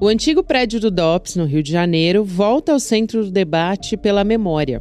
O antigo prédio do DOPS, no Rio de Janeiro, volta ao centro do debate pela memória.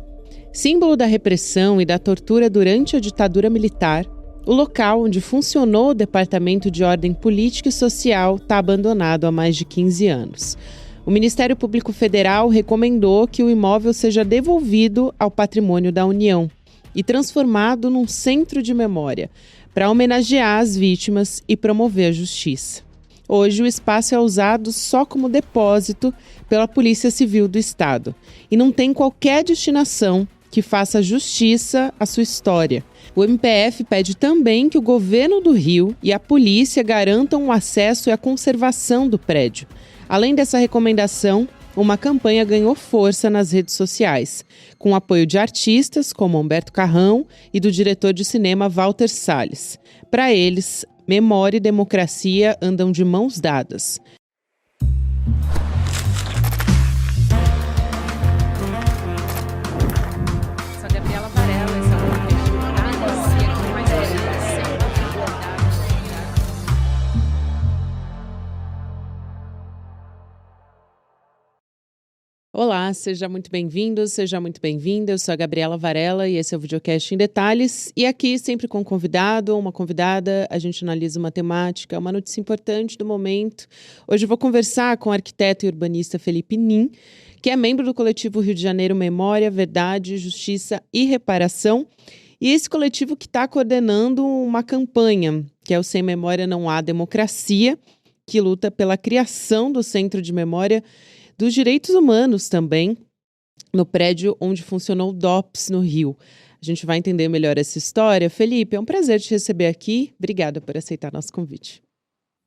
Símbolo da repressão e da tortura durante a ditadura militar, o local onde funcionou o Departamento de Ordem Política e Social está abandonado há mais de 15 anos. O Ministério Público Federal recomendou que o imóvel seja devolvido ao patrimônio da União e transformado num centro de memória, para homenagear as vítimas e promover a justiça. Hoje, o espaço é usado só como depósito pela Polícia Civil do Estado e não tem qualquer destinação que faça justiça à sua história. O MPF pede também que o governo do Rio e a polícia garantam o acesso e a conservação do prédio. Além dessa recomendação, uma campanha ganhou força nas redes sociais, com o apoio de artistas como Humberto Carrão e do diretor de cinema Walter Salles. Para eles, memória e democracia andam de mãos dadas. Sou a Gabriela Varela, esse é o podcast Democracia, com mais Olá, seja muito bem-vindo, seja muito bem-vinda. Eu sou a Gabriela Varela e esse é o Videocast em Detalhes. E aqui, sempre com um convidado ou uma convidada, a gente analisa uma temática, uma notícia importante do momento. Hoje eu vou conversar com o arquiteto e urbanista Felipe Nin, que é membro do coletivo Rio de Janeiro Memória, Verdade, Justiça e Reparação. E esse coletivo que está coordenando uma campanha, que é o Sem Memória Não Há Democracia, que luta pela criação do Centro de Memória dos Direitos Humanos também, no prédio onde funcionou o DOPS, no Rio. A gente vai entender melhor essa história. Felipe, é um prazer te receber aqui. Obrigada por aceitar nosso convite.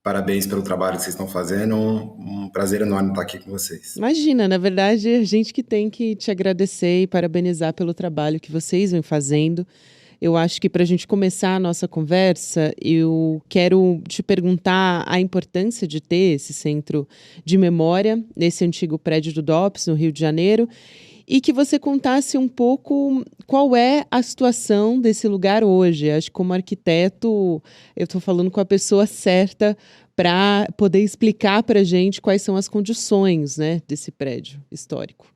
Parabéns pelo trabalho que vocês estão fazendo. Um prazer enorme estar aqui com vocês. Imagina, na verdade, a gente que tem que te agradecer e parabenizar pelo trabalho que vocês vêm fazendo. Eu acho que para a gente começar a nossa conversa, eu quero te perguntar a importância de ter esse centro de memória nesse antigo prédio do DOPS, no Rio de Janeiro, e que você contasse um pouco qual é a situação desse lugar hoje. Acho que como arquiteto, eu estou falando com a pessoa certa para poder explicar para a gente quais são as condições, né, desse prédio histórico.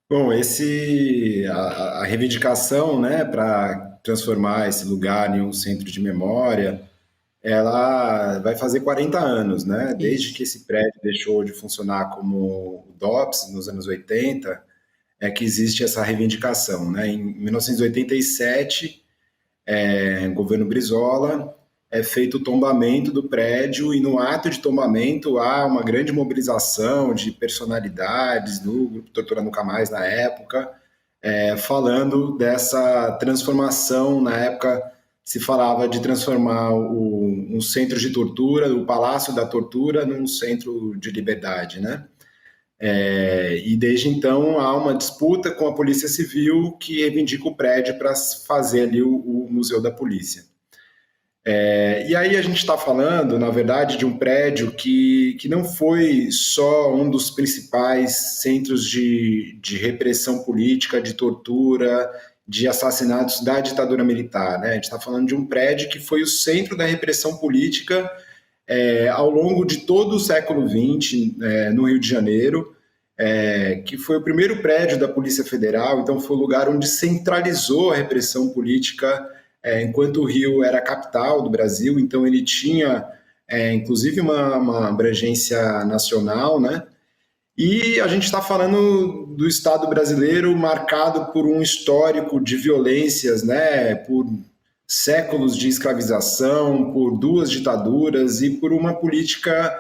Bom, a reivindicação, né, para transformar esse lugar em um centro de memória, ela vai fazer 40 anos, né? Desde que esse prédio deixou de funcionar como o DOPS, nos anos 80, é que existe essa reivindicação, né? Em 1987, governo Brizola, é feito o tombamento do prédio e no ato de tombamento há uma grande mobilização de personalidades do Grupo Tortura Nunca Mais na época, falando dessa transformação. Na época se falava de transformar um centro de tortura, o Palácio da Tortura, num centro de liberdade, né? E desde então há uma disputa com a Polícia Civil que reivindica o prédio para fazer ali o Museu da Polícia. E aí a gente está falando, na verdade, de um prédio que não foi só um dos principais centros de repressão política, de tortura, de assassinatos da ditadura militar, né? A gente está falando de um prédio que foi o centro da repressão política ao longo de todo o século XX, no Rio de Janeiro, que foi o primeiro prédio da Polícia Federal, então foi o lugar onde centralizou a repressão política enquanto o Rio era a capital do Brasil, então ele tinha, inclusive, uma abrangência nacional, né? E a gente está falando do Estado brasileiro marcado por um histórico de violências, né? Por séculos de escravização, por duas ditaduras e por uma política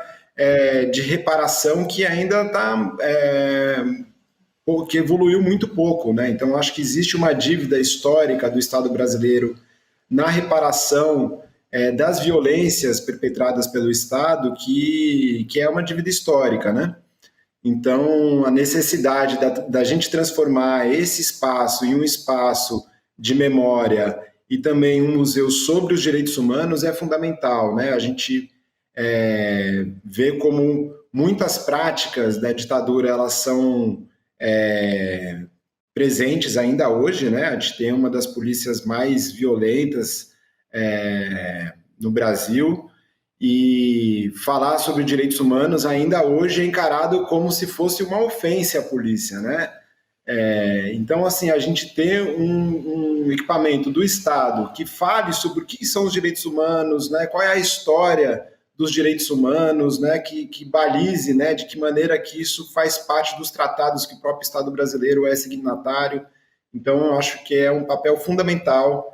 de reparação que ainda está... que evoluiu muito pouco, né? Então, acho que existe uma dívida histórica do Estado brasileiro na reparação das violências perpetradas pelo Estado, que é uma dívida histórica, né? Então, a necessidade da gente transformar esse espaço em um espaço de memória e também um museu sobre os direitos humanos é fundamental, né? A gente vê como muitas práticas da ditadura elas são presentes ainda hoje, né? A gente tem uma das polícias mais violentas no Brasil e falar sobre direitos humanos ainda hoje é encarado como se fosse uma ofensa à polícia, né? Então, assim, a gente ter um equipamento do Estado que fale sobre o que são os direitos humanos, né? Qual é a história dos direitos humanos, né? Que balize, né? De que maneira que isso faz parte dos tratados que o próprio Estado brasileiro é signatário. Então, eu acho que é um papel fundamental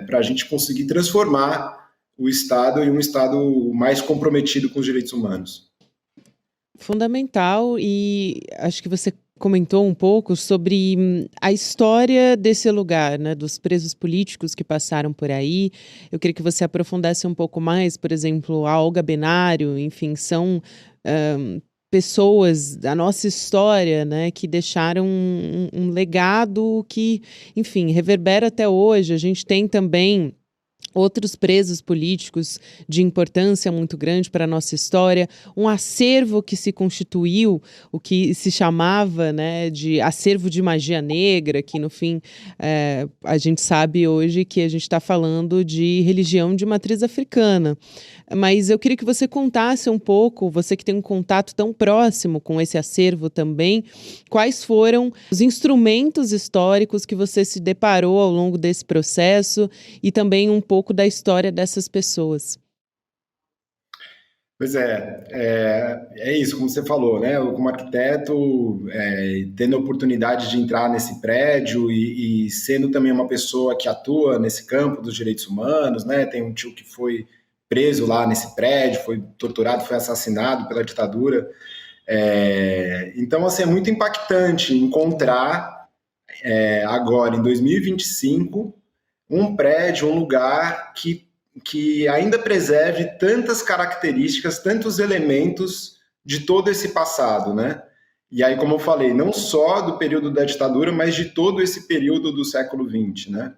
para a gente conseguir transformar o Estado em um Estado mais comprometido com os direitos humanos. Fundamental, e acho que você comentou um pouco sobre a história desse lugar, né, dos presos políticos que passaram por aí. Eu queria que você aprofundasse um pouco mais, por exemplo, a Olga Benário, enfim, são pessoas da nossa história, né, que deixaram um legado que, enfim, reverbera até hoje. A gente tem também outros presos políticos de importância muito grande para a nossa história, um acervo que se constituiu, o que se chamava, né, de acervo de magia negra, que no fim a gente sabe hoje que a gente está falando de religião de matriz africana. Mas eu queria que você contasse um pouco, você que tem um contato tão próximo com esse acervo também, quais foram os instrumentos históricos que você se deparou ao longo desse processo e também um pouco da história dessas pessoas. Pois é isso, como você falou, né? Eu, como arquiteto, tendo a oportunidade de entrar nesse prédio e sendo também uma pessoa que atua nesse campo dos direitos humanos, né? Tem um tio que foi preso lá nesse prédio, foi torturado, foi assassinado pela ditadura. Então, assim, é muito impactante encontrar agora, em 2025, um prédio, um lugar que ainda preserve tantas características, tantos elementos de todo esse passado, né? E aí, como eu falei, não só do período da ditadura, mas de todo esse período do século XX, né?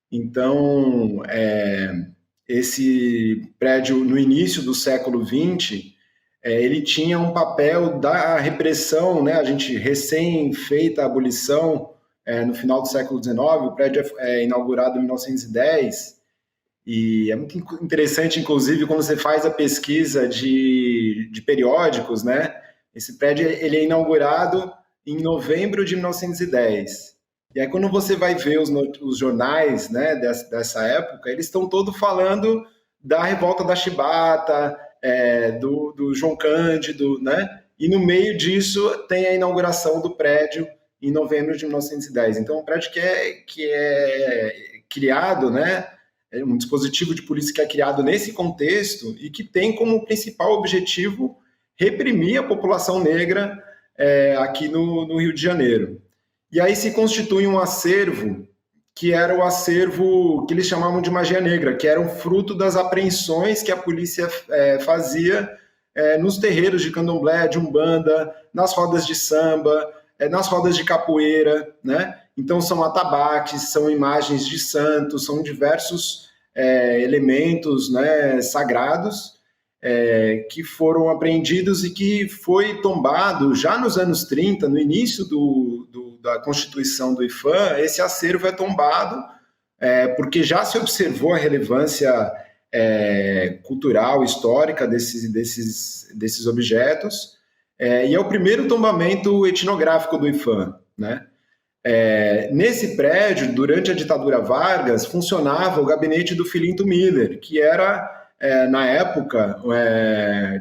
Então, esse prédio, no início do século XX, ele tinha um papel da repressão, né? A gente recém feita a abolição no final do século XIX, o prédio é inaugurado em 1910, e é muito interessante, inclusive, quando você faz a pesquisa de periódicos, né? Esse prédio ele é inaugurado em novembro de 1910. E aí, quando você vai ver os jornais, né, dessa época, eles estão todos falando da revolta da Chibata, do João Cândido, né? E no meio disso tem a inauguração do prédio em novembro de 1910. Então, é um prédio que é criado, né? É um dispositivo de polícia que é criado nesse contexto e que tem como principal objetivo reprimir a população negra aqui no Rio de Janeiro. E aí se constitui um acervo que era o acervo que eles chamavam de magia negra, que era um fruto das apreensões que a polícia fazia nos terreiros de candomblé, de umbanda, nas rodas de samba, nas rodas de capoeira, né? Então são atabaques, são imagens de santos, são diversos elementos, né, sagrados que foram apreendidos e que foi tombado já nos anos 30, no início da constituição do IPHAN. Esse acervo é tombado porque já se observou a relevância cultural, histórica desses objetos, e é o primeiro tombamento etnográfico do IPHAN, né? Nesse prédio, durante a ditadura Vargas, funcionava o gabinete do Filinto Miller, que era, na época,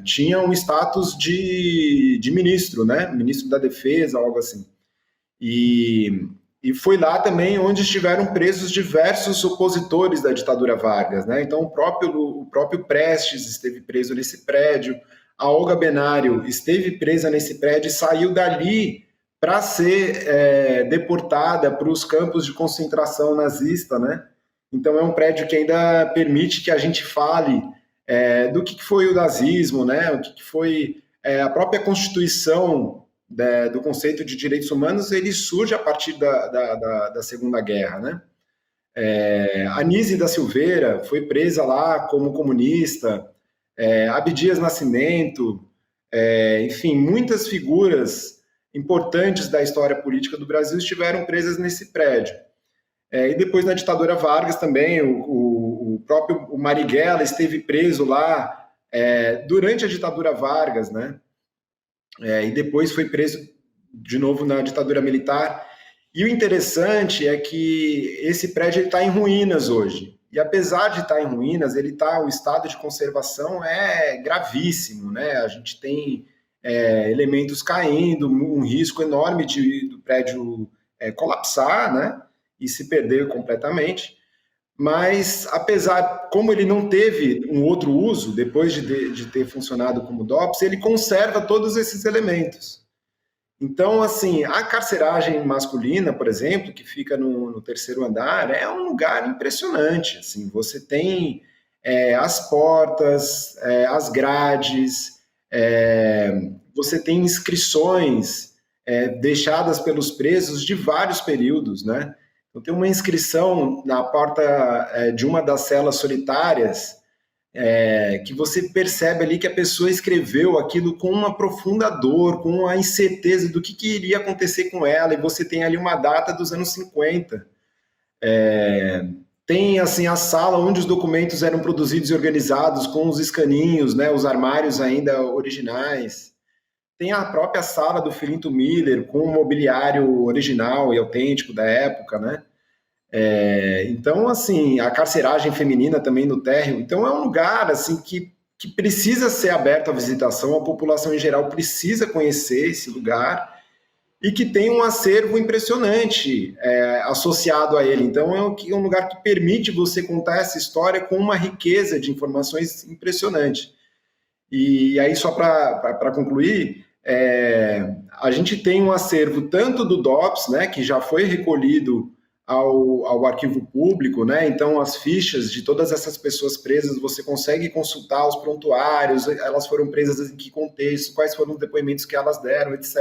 tinha um status de ministro, né? Ministro da Defesa, algo assim. E foi lá também onde estiveram presos diversos opositores da ditadura Vargas, né? Então, o próprio Prestes esteve preso nesse prédio, a Olga Benário esteve presa nesse prédio e saiu dali para ser deportada para os campos de concentração nazista, né? Então é um prédio que ainda permite que a gente fale do que foi o nazismo, né? O que foi a própria constituição do conceito de direitos humanos. Ele surge a partir da Segunda Guerra, né? Anísio da Silveira foi presa lá como comunista, Abdias Nascimento, enfim, muitas figuras importantes da história política do Brasil estiveram presas nesse prédio. E depois, na ditadura Vargas também, o próprio Marighella esteve preso lá durante a ditadura Vargas, né? E depois foi preso de novo na ditadura militar. E o interessante é que esse prédio está em ruínas hoje. E apesar de estar em ruínas, o estado de conservação é gravíssimo, né? A gente tem elementos caindo, um risco enorme do prédio colapsar, né? E se perder completamente. Mas, como ele não teve um outro uso, depois de ter funcionado como DOPS, ele conserva todos esses elementos. Então, assim, a carceragem masculina, por exemplo, que fica no terceiro andar, é um lugar impressionante. Assim, você tem as portas, as grades, você tem inscrições deixadas pelos presos de vários períodos, né? Então, tem uma inscrição na porta de uma das celas solitárias que você percebe ali que a pessoa escreveu aquilo com uma profunda dor, com a incerteza do que iria acontecer com ela, e você tem ali uma data dos anos 50. Tem assim a sala onde os documentos eram produzidos e organizados com os escaninhos, né, os armários ainda originais. Tem a própria sala do Filinto Miller com o mobiliário original e autêntico da época, né? Então, assim, a carceragem feminina também no térreo. Então, é um lugar assim que precisa ser aberto à visitação, a população em geral precisa conhecer esse lugar e que tem um acervo impressionante associado a ele. Então, é um lugar que permite você contar essa história com uma riqueza de informações impressionante. E aí, só para concluir, a gente tem um acervo tanto do DOPS, né, que já foi recolhido ao arquivo público, né? Então as fichas de todas essas pessoas presas você consegue consultar os prontuários, elas foram presas em que contexto, quais foram os depoimentos que elas deram, etc.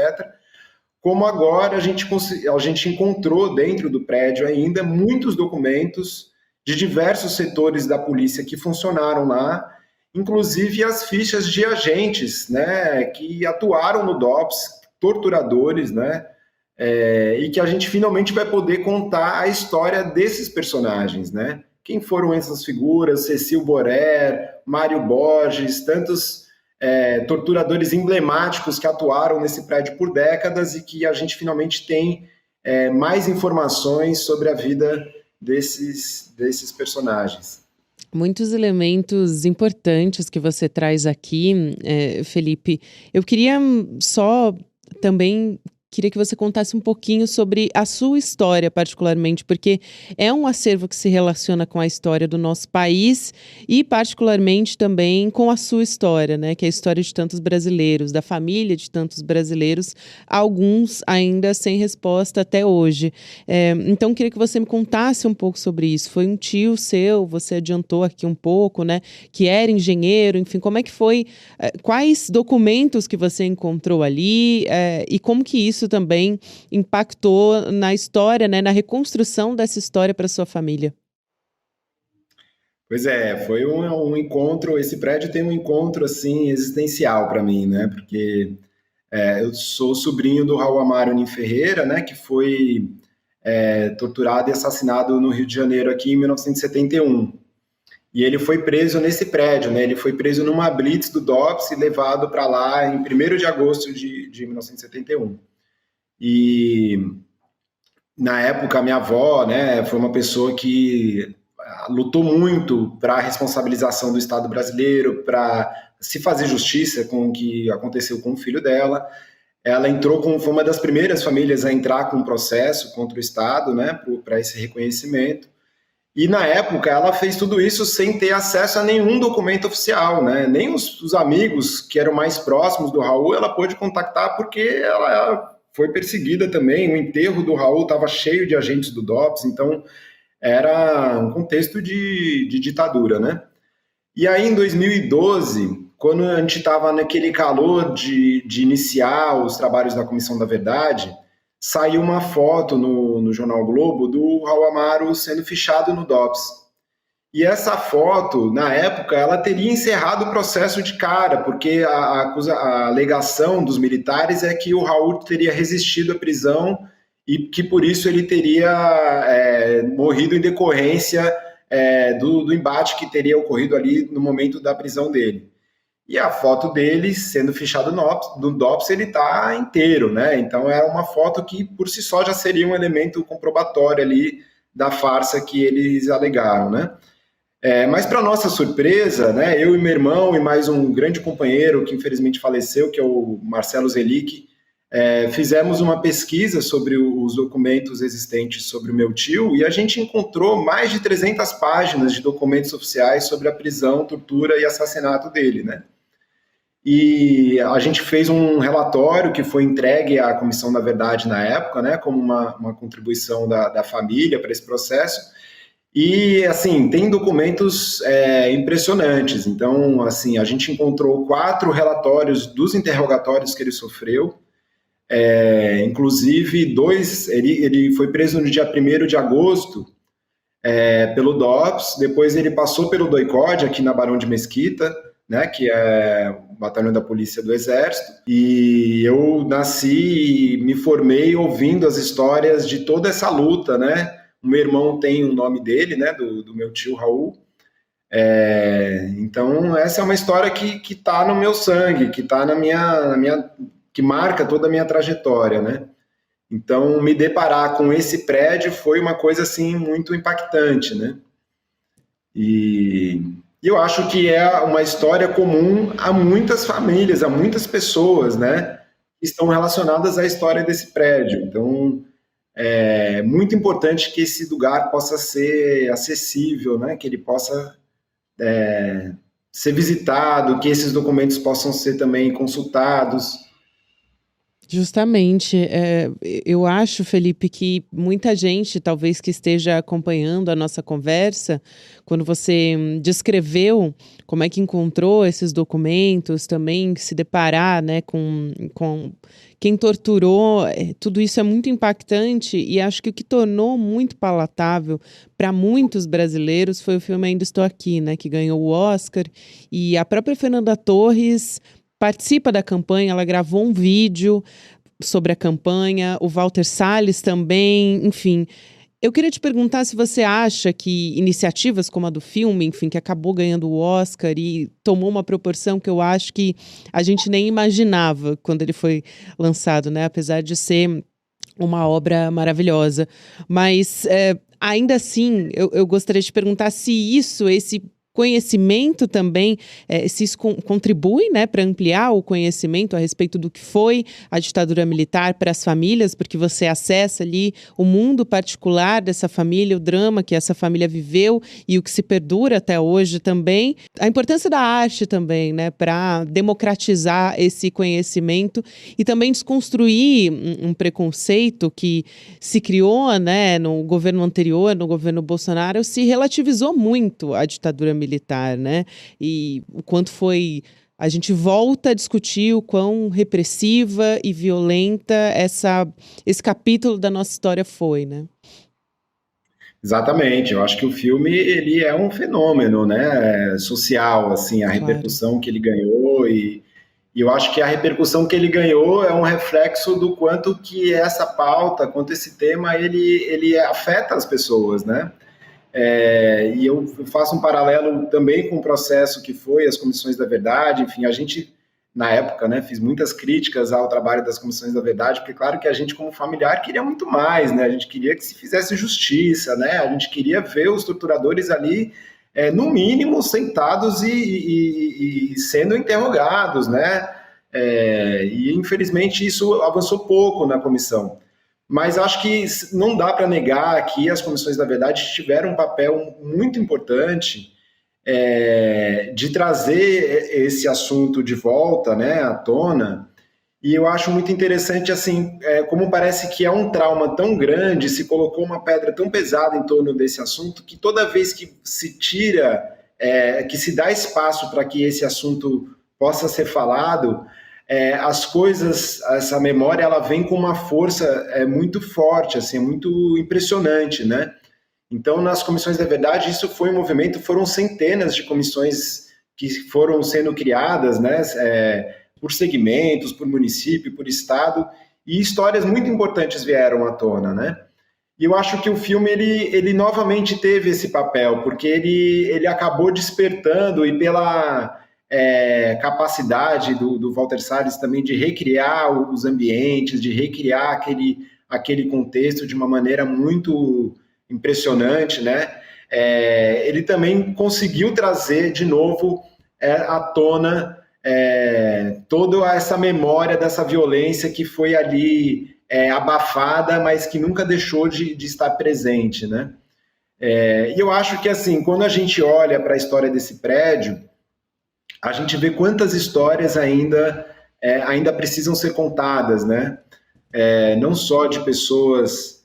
Como agora a gente encontrou dentro do prédio ainda muitos documentos de diversos setores da polícia que funcionaram lá, inclusive as fichas de agentes, né, que atuaram no DOPS, torturadores, né? E que a gente finalmente vai poder contar a história desses personagens, né? Quem foram essas figuras? Cecil Borer, Mário Borges, tantos torturadores emblemáticos que atuaram nesse prédio por décadas e que a gente finalmente tem mais informações sobre a vida desses personagens. Muitos elementos importantes que você traz aqui, Felipe. Eu queria só também queria que você contasse um pouquinho sobre a sua história, particularmente, porque é um acervo que se relaciona com a história do nosso país e, particularmente, também com a sua história, né? Que é a história de tantos brasileiros, da família de tantos brasileiros, alguns ainda sem resposta até hoje. Então, queria que você me contasse um pouco sobre isso. Foi um tio seu, você adiantou aqui um pouco, né? Que era engenheiro, enfim, como é que foi? Quais documentos que você encontrou ali e como que isso também impactou na história, né, na reconstrução dessa história para sua família? Pois foi um encontro, esse prédio tem um encontro, assim, existencial para mim, né, porque eu sou sobrinho do Raul Amaro Nin Ferreira, né, que foi torturado e assassinado no Rio de Janeiro aqui em 1971. E ele foi preso nesse prédio, né, ele foi preso numa blitz do DOPS e levado para lá em 1º de agosto de 1971. E na época a minha avó, né, foi uma pessoa que lutou muito para a responsabilização do Estado brasileiro, para se fazer justiça com o que aconteceu com o filho dela. Ela foi uma das primeiras famílias a entrar com um processo contra o Estado, né, para esse reconhecimento. E na época ela fez tudo isso sem ter acesso a nenhum documento oficial, né? Nem os amigos que eram mais próximos do Raul ela pôde contactar porque ela foi perseguida também. O enterro do Raul estava cheio de agentes do DOPS, então era um contexto de ditadura, né? E aí, em 2012, quando a gente estava naquele calor de iniciar os trabalhos da Comissão da Verdade, saiu uma foto no Jornal Globo do Raul Amaro sendo fichado no DOPS. E essa foto, na época, ela teria encerrado o processo de cara, porque a alegação dos militares é que o Raul teria resistido à prisão e que, por isso, ele teria morrido em decorrência do embate que teria ocorrido ali no momento da prisão dele. E a foto dele, sendo fichado no DOPS, ele está inteiro, né? Então é uma foto que, por si só, já seria um elemento comprobatório ali da farsa que eles alegaram, né? Mas, para nossa surpresa, né, eu e meu irmão e mais um grande companheiro que infelizmente faleceu, que é o Marcelo Zelic, fizemos uma pesquisa sobre os documentos existentes sobre o meu tio e a gente encontrou mais de 300 páginas de documentos oficiais sobre a prisão, tortura e assassinato dele, né? E a gente fez um relatório que foi entregue à Comissão da Verdade na época, né, como uma contribuição da família para esse processo. E, assim, tem documentos impressionantes. Então, assim, a gente encontrou 4 relatórios dos interrogatórios que ele sofreu. Inclusive, 2, ele foi preso no dia 1º de agosto pelo DOPS, depois ele passou pelo DOI-CODE, aqui na Barão de Mesquita, né, que é o Batalhão da Polícia do Exército, e eu nasci e me formei ouvindo as histórias de toda essa luta, né? O meu irmão tem o nome dele, né, do meu tio Raul. Então, essa é uma história que está no meu sangue, que está que marca toda a minha trajetória, né? Então, me deparar com esse prédio foi uma coisa, assim, muito impactante, né? E eu acho que é uma história comum a muitas famílias, a muitas pessoas, né? Que estão relacionadas à história desse prédio. Então, é muito importante que esse lugar possa ser acessível, né? Que ele possa ser visitado, que esses documentos possam ser também consultados. Justamente, eu acho, Felipe, que muita gente, talvez que esteja acompanhando a nossa conversa, quando você descreveu como é que encontrou esses documentos, também se deparar, né, com quem torturou, tudo isso é muito impactante e acho que o que tornou muito palatável para muitos brasileiros foi o filme Ainda Estou Aqui, né, que ganhou o Oscar, e a própria Fernanda Torres participa da campanha, ela gravou um vídeo sobre a campanha, o Walter Salles também, enfim. Eu queria te perguntar se você acha que iniciativas como a do filme, enfim, que acabou ganhando o Oscar e tomou uma proporção que eu acho que a gente nem imaginava quando ele foi lançado, né? Apesar de ser uma obra maravilhosa. Mas, ainda assim, eu gostaria de te perguntar se esse conhecimento também, se isso contribui, né, para ampliar o conhecimento a respeito do que foi a ditadura militar para as famílias, porque você acessa ali o mundo particular dessa família, o drama que essa família viveu e o que se perdura até hoje também. A importância da arte também, né, para democratizar esse conhecimento e também desconstruir um preconceito que se criou, né, no governo anterior, no governo Bolsonaro, se relativizou muito a ditadura militar, né? E o quanto foi... A gente volta a discutir o quão repressiva e violenta esse capítulo da nossa história foi, né? Exatamente, eu acho que o filme ele é um fenômeno, né, social, assim, a Claro. repercussão que ele ganhou e eu acho que a repercussão que ele ganhou é um reflexo do quanto que essa pauta, quanto esse tema, ele afeta as pessoas, né? E eu faço um paralelo também com o processo que foi as Comissões da Verdade, enfim, a gente, na época, né, fiz muitas críticas ao trabalho das Comissões da Verdade, porque claro que a gente, como familiar, queria muito mais, né, a gente queria que se fizesse justiça, né, a gente queria ver os torturadores ali, no mínimo, sentados e sendo interrogados, né, e infelizmente isso avançou pouco na comissão. Mas acho que não dá para negar que as comissões da verdade tiveram um papel muito importante de trazer esse assunto de volta, né, à tona. E eu acho muito interessante, assim, como parece que é um trauma tão grande, se colocou uma pedra tão pesada em torno desse assunto, que toda vez que se tira, que se dá espaço para que esse assunto possa ser falado, as coisas, essa memória, ela vem com uma força muito forte, assim, muito impressionante, né? Então, nas comissões da verdade, isso foi um movimento, foram centenas de comissões que foram sendo criadas, né? Por segmentos, por município, por estado, e histórias muito importantes vieram à tona, né? E eu acho que o filme, ele novamente teve esse papel, porque ele acabou despertando, e pela capacidade do Walter Salles também de recriar os ambientes, de recriar aquele contexto de uma maneira muito impressionante, né? Ele também conseguiu trazer de novo à tona toda essa memória dessa violência que foi ali abafada, mas que nunca deixou de estar presente, né? E eu acho que, assim, quando a gente olha para a história desse prédio, a gente vê quantas histórias ainda precisam ser contadas, né? Não só de pessoas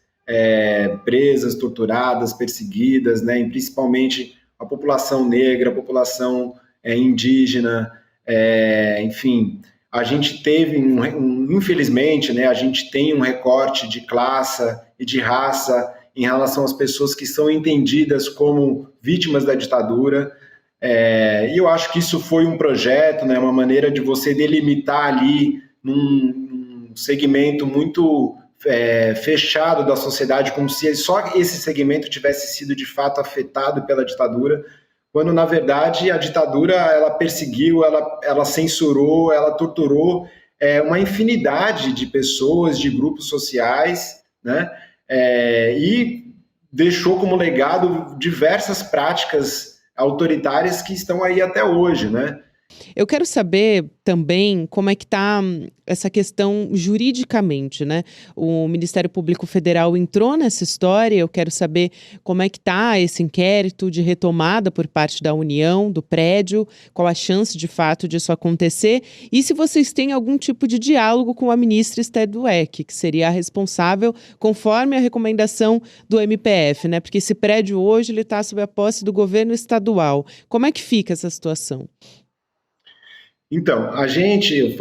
presas, torturadas, perseguidas, né? E principalmente a população negra, a população indígena, enfim, a gente teve infelizmente, né? A gente tem um recorte de classe e de raça em relação às pessoas que são entendidas como vítimas da ditadura. E eu acho que isso foi um projeto, né? Uma maneira de você delimitar ali num segmento muito fechado da sociedade, como se só esse segmento tivesse sido de fato afetado pela ditadura, quando na verdade a ditadura ela perseguiu, ela censurou, ela torturou uma infinidade de pessoas, de grupos sociais, né? E deixou como legado diversas práticas autoritárias que estão aí até hoje, né? Eu quero saber também como é que está essa questão juridicamente, né? O Ministério Público Federal entrou nessa história, eu quero saber como é que está esse inquérito de retomada por parte da União, do prédio, qual a chance de fato disso acontecer e se vocês têm algum tipo de diálogo com a ministra Esther Dweck, que seria a responsável conforme a recomendação do MPF, né? Porque esse prédio hoje ele está sob a posse do governo estadual. Como é que fica essa situação? Então, a gente,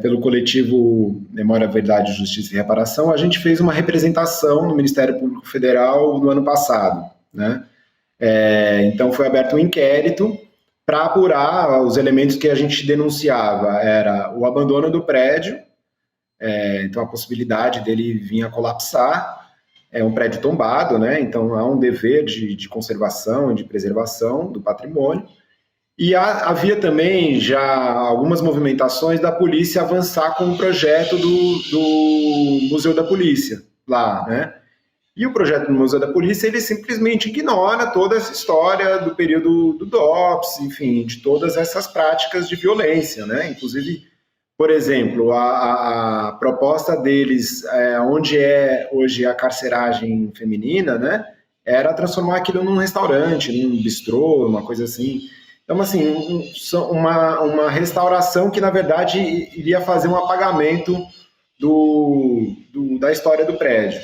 pelo coletivo Memória, Verdade, Justiça e Reparação, a gente fez uma representação no Ministério Público Federal no ano passado, né? Então, foi aberto um inquérito para apurar os elementos que a gente denunciava. Era o abandono do prédio, então a possibilidade dele vir a colapsar, um prédio tombado, né? Então, há um dever de conservação e de preservação do patrimônio. E havia também já algumas movimentações da polícia avançar com o projeto do Museu da Polícia lá, né? E o projeto do Museu da Polícia, ele simplesmente ignora toda essa história do período do DOPS, enfim, de todas essas práticas de violência, né? Inclusive, por exemplo, a proposta deles, onde é hoje a carceragem feminina, né? Era transformar aquilo num restaurante, num bistrô, uma coisa assim. Então, assim, uma restauração que, na verdade, iria fazer um apagamento da história do prédio.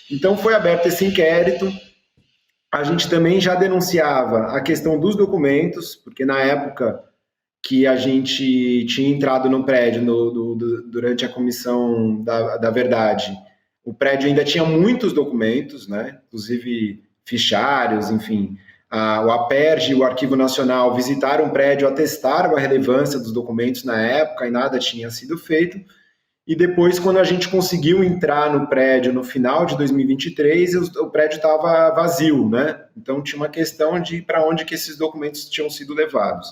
Então, foi aberto esse inquérito. A gente também já denunciava a questão dos documentos, porque na época que a gente tinha entrado no prédio durante a Comissão da Verdade, o prédio ainda tinha muitos documentos, né? Inclusive fichários, enfim. O APERJ e o Arquivo Nacional visitaram o prédio, atestaram a relevância dos documentos na época e nada tinha sido feito. E depois, quando a gente conseguiu entrar no prédio no final de 2023, o prédio estava vazio, né? Então tinha uma questão de para onde que esses documentos tinham sido levados.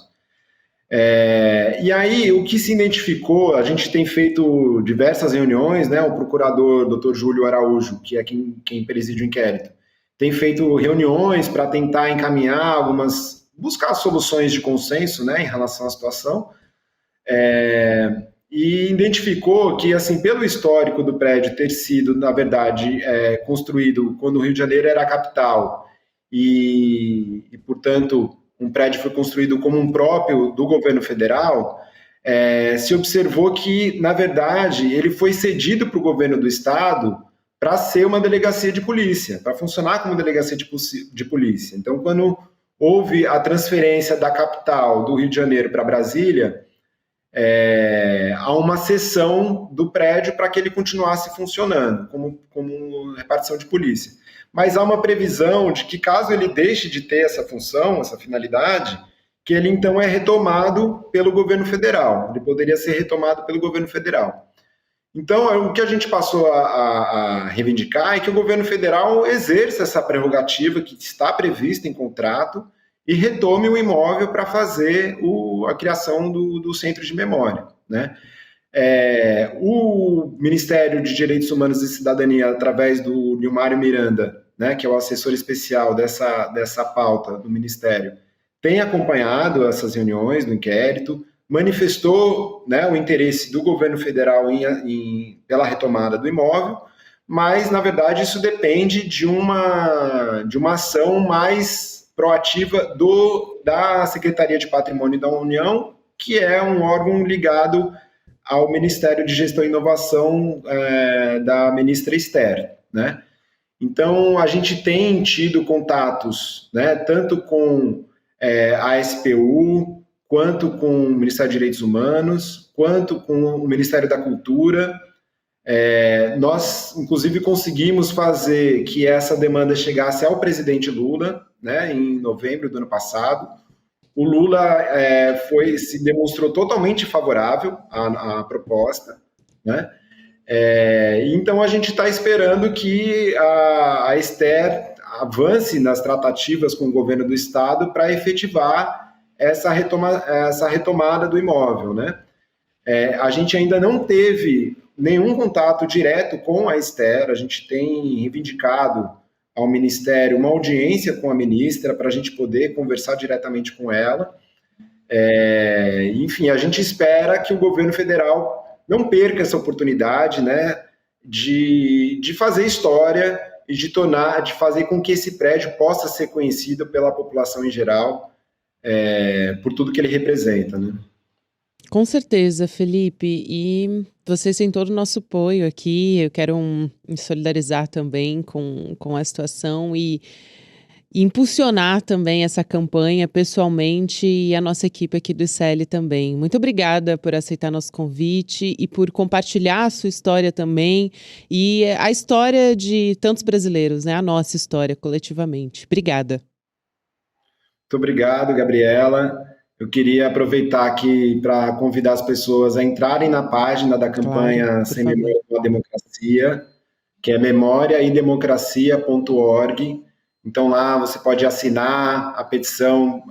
E aí, o que se identificou, a gente tem feito diversas reuniões, né? O procurador, Dr. Júlio Araújo, que é quem preside o inquérito, tem feito reuniões para tentar encaminhar buscar soluções de consenso, né, em relação à situação, e identificou que, assim, pelo histórico do prédio ter sido, na verdade, construído quando o Rio de Janeiro era a capital e, portanto, um prédio foi construído como um próprio do governo federal, se observou que, na verdade, ele foi cedido para o governo do estado para ser uma delegacia de polícia, para funcionar como delegacia de polícia. Então, quando houve a transferência da capital do Rio de Janeiro para Brasília, há uma cessão do prédio para que ele continuasse funcionando como repartição de polícia. Mas há uma previsão de que, caso ele deixe de ter essa função, essa finalidade, que ele então é retomado pelo governo federal. Ele poderia ser retomado pelo governo federal. Então, o que a gente passou a reivindicar é que o governo federal exerça essa prerrogativa que está prevista em contrato e retome o imóvel para fazer a criação do centro de memória, né? O Ministério de Direitos Humanos e Cidadania, através do Nilmário Miranda, né, que é o assessor especial dessa pauta do Ministério, tem acompanhado essas reuniões do inquérito, manifestou, né, o interesse do governo federal pela retomada do imóvel, mas, na verdade, isso depende de uma ação mais proativa da Secretaria de Patrimônio da União, que é um órgão ligado ao Ministério de Gestão e Inovação da ministra Esther, né? Então, a gente tem tido contatos, né, tanto com a SPU, quanto com o Ministério dos Direitos Humanos, quanto com o Ministério da Cultura. Nós, inclusive, conseguimos fazer que essa demanda chegasse ao presidente Lula, né, em novembro do ano passado. O Lula se demonstrou totalmente favorável à proposta, né? Então, a gente está esperando que a Esther avance nas tratativas com o governo do Estado para efetivar essa retomada do imóvel, né? A gente ainda não teve nenhum contato direto com a Esther, a gente tem reivindicado ao Ministério uma audiência com a ministra para a gente poder conversar diretamente com ela. Enfim, a gente espera que o governo federal não perca essa oportunidade, né, de fazer história e de fazer com que esse prédio possa ser conhecido pela população em geral, por tudo que ele representa, né? Com certeza, Felipe, e vocês têm todo o nosso apoio aqui. Eu quero me solidarizar também com a situação e impulsionar também essa campanha pessoalmente, e a nossa equipe aqui do ICL também. Muito obrigada por aceitar nosso convite e por compartilhar a sua história também e a história de tantos brasileiros, né? A nossa história coletivamente. Obrigada. Muito obrigado, Gabriela. Eu queria aproveitar aqui para convidar as pessoas a entrarem na página da campanha Claro, Sem Memória pela Democracia, que é memoriaidemocracia.org. Então, lá você pode assinar a petição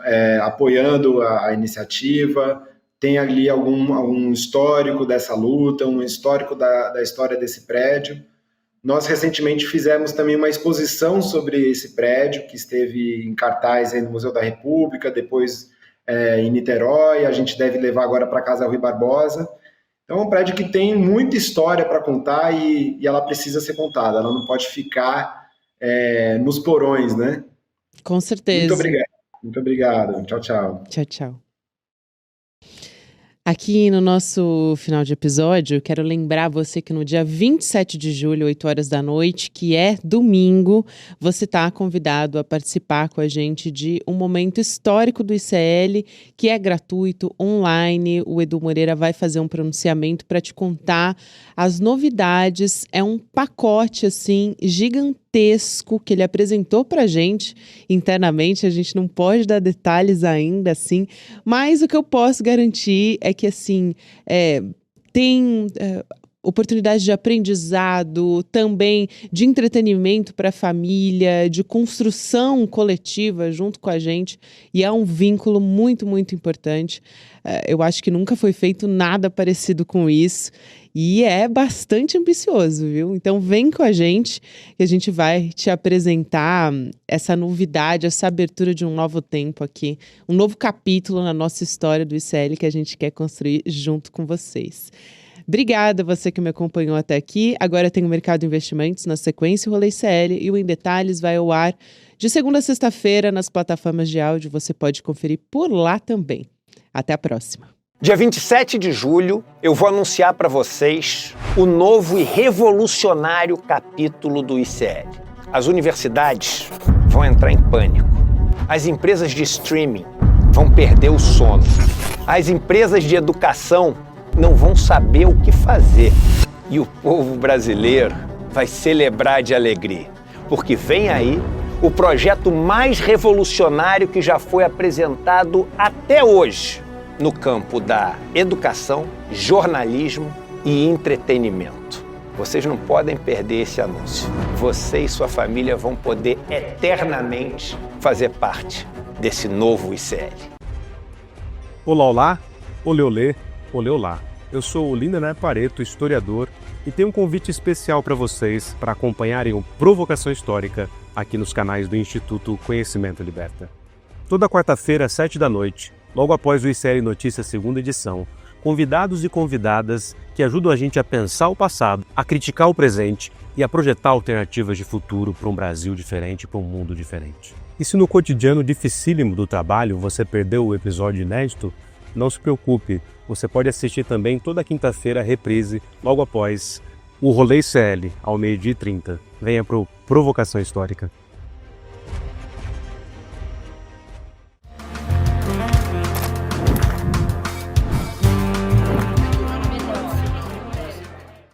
apoiando a iniciativa, tem ali algum histórico dessa luta, um histórico da história desse prédio. Nós, recentemente, fizemos também uma exposição sobre esse prédio, que esteve em cartaz aí no Museu da República, depois em Niterói, a gente deve levar agora para Casa Rui Barbosa. Então, é um prédio que tem muita história para contar e ela precisa ser contada, ela não pode ficar nos porões, né? Com certeza. Muito obrigado. Muito obrigado. Tchau, tchau. Tchau, tchau. Aqui no nosso final de episódio, quero lembrar você que no dia 27 de julho, 8 horas da noite, que é domingo, você está convidado a participar com a gente de um momento histórico do ICL, que é gratuito, online. O Edu Moreira vai fazer um pronunciamento para te contar as novidades. É um pacote, assim, gigantesco que ele apresentou para a gente internamente. A gente não pode dar detalhes ainda, assim, mas o que eu posso garantir é que, assim, tem oportunidade de aprendizado, também de entretenimento para a família, de construção coletiva junto com a gente, e é um vínculo muito, muito importante. Eu acho que nunca foi feito nada parecido com isso, e é bastante ambicioso, viu? Então vem com a gente, que a gente vai te apresentar essa novidade, essa abertura de um novo tempo aqui, um novo capítulo na nossa história do ICL que a gente quer construir junto com vocês. Obrigada a você que me acompanhou até aqui. Agora tem o Mercado Investimentos na sequência, o Rolê ICL, e o Em Detalhes vai ao ar de segunda a sexta-feira nas plataformas de áudio. Você pode conferir por lá também. Até a próxima. Dia 27 de julho, eu vou anunciar para vocês o novo e revolucionário capítulo do ICL. As universidades vão entrar em pânico. As empresas de streaming vão perder o sono. As empresas de educação não vão saber o que fazer. E o povo brasileiro vai celebrar de alegria, porque vem aí o projeto mais revolucionário que já foi apresentado até hoje no campo da educação, jornalismo e entretenimento. Vocês não podem perder esse anúncio. Você e sua família vão poder eternamente fazer parte desse novo ICL. Olá, olá, olê, olê, olê, olá. Eu sou o Lindener Pareto, historiador, e tenho um convite especial para vocês para acompanharem o Provocação Histórica aqui nos canais do Instituto Conhecimento Liberta. Toda quarta-feira, às 7h, logo após o ICL Notícias segunda edição, convidados e convidadas que ajudam a gente a pensar o passado, a criticar o presente e a projetar alternativas de futuro para um Brasil diferente, para um mundo diferente. E se no cotidiano dificílimo do trabalho você perdeu o episódio inédito, não se preocupe, você pode assistir também toda quinta-feira a reprise, logo após o Rolê ICL, ao 12h30. Venha para o Provocação Histórica.